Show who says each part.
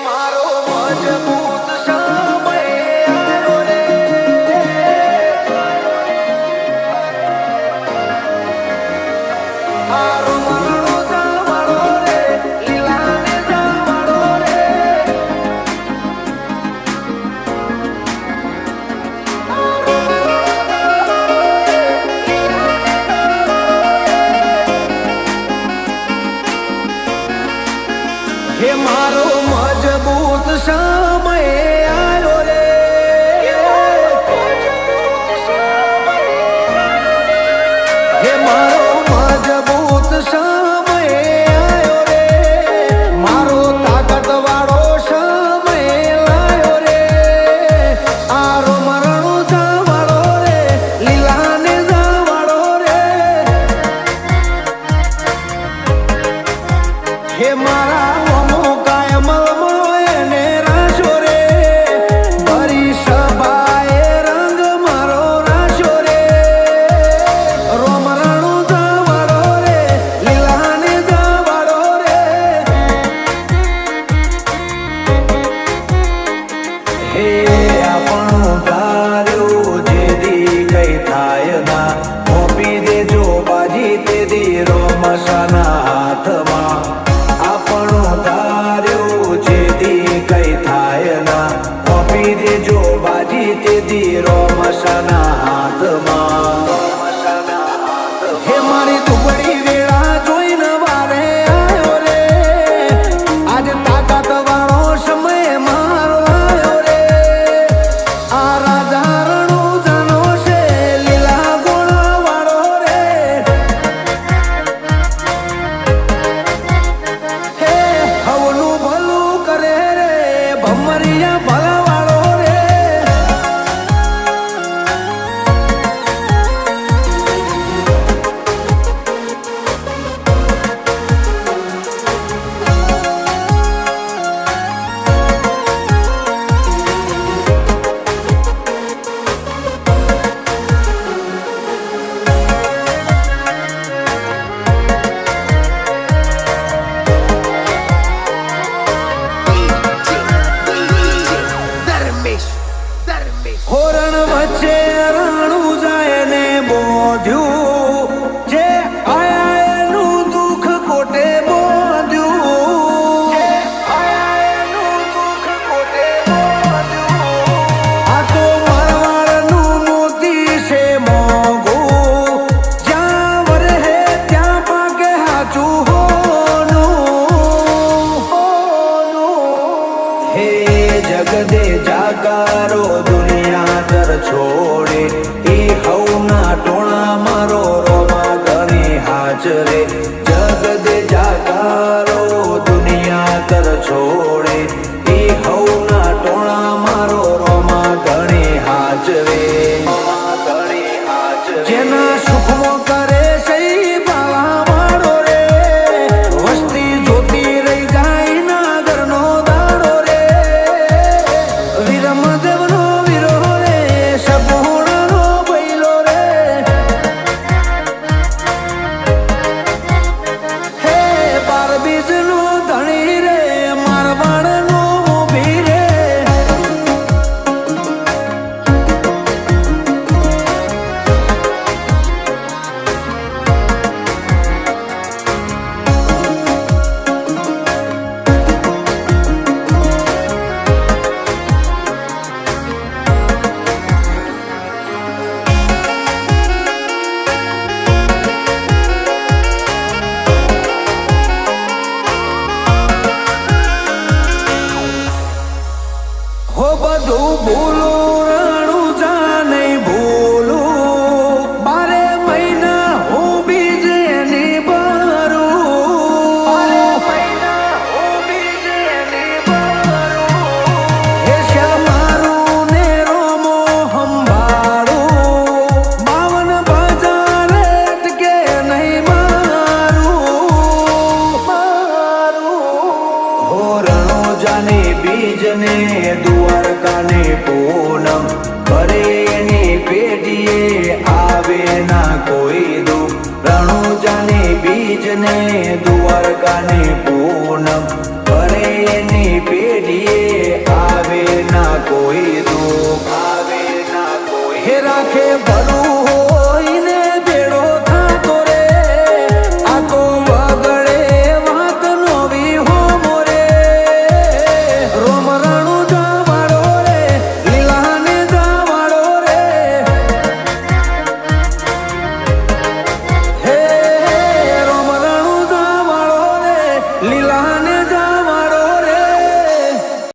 Speaker 1: મારો મજબૂત સમય આવ્યો રે, આરો મરણો જવાળો રે, લીલાને જવાળો રે, હે મારો મજબૂત સમય આવ્યો રે, હે મારો મજબૂત સમય આવ્યો રે, મારો તાકાત વાળો સમય લાયો રે, આરો મરણો જવાળો રે, લીલાને જવાળો રે, હે મારા હે મારી દુબળી વેળા જોઈને વારે આવ્યો રે, આજ તાકાત વાળો સમય મારો આવ્યો રે, આ રાજા રણું જાનો છે લીલા ગોળા વાળો રે, હે હવનું ભલું કરે રે ભમરિયા ભલા વાળો રે, હોરણ વચ્ચે રાણું જાય ને બોધ્યું, જે આયા એનું દુઃખ કોટે બોધ્યું, આ તો મારવાડનું મોતી છે મોંઘું, જ્યાં વરહે ત્યાં પાકે હાચું હોનું, હે જગદે જાકારો છોડે એ હવના ટોણા મારો રોમા ઘણી હાજરે, જગદે જાકારો દુનિયા કર છોડે એ હવના ટોણા મારો રોમા ઘણી હાજરે, જેના સુખમાં કરે સહી બાવા વાળો રે, વસ્તી જોતી રહી જાય ના ઘરનો દાડો રે, વીરમદેવનો બધું ભૂલું રાણું જા નહીં ભૂલું, 12 મહિના હું બીજ એની ભરું, હે શ્યામારું ને રોમો સંભાળું, 52 બજાર અટકે નહીં મારું, હો રણોજાને બીજને દ્વારકાને પૂનમ કરે એની પેટીએ આવે ના કોઈ દુઃખ, રણોજાને બીજને દ્વારકાને પૂનમ કરે એની પેઢીએ આવે ના કોઈ દુઃખ, આવે ના કોઈ. હે રાખે ભરું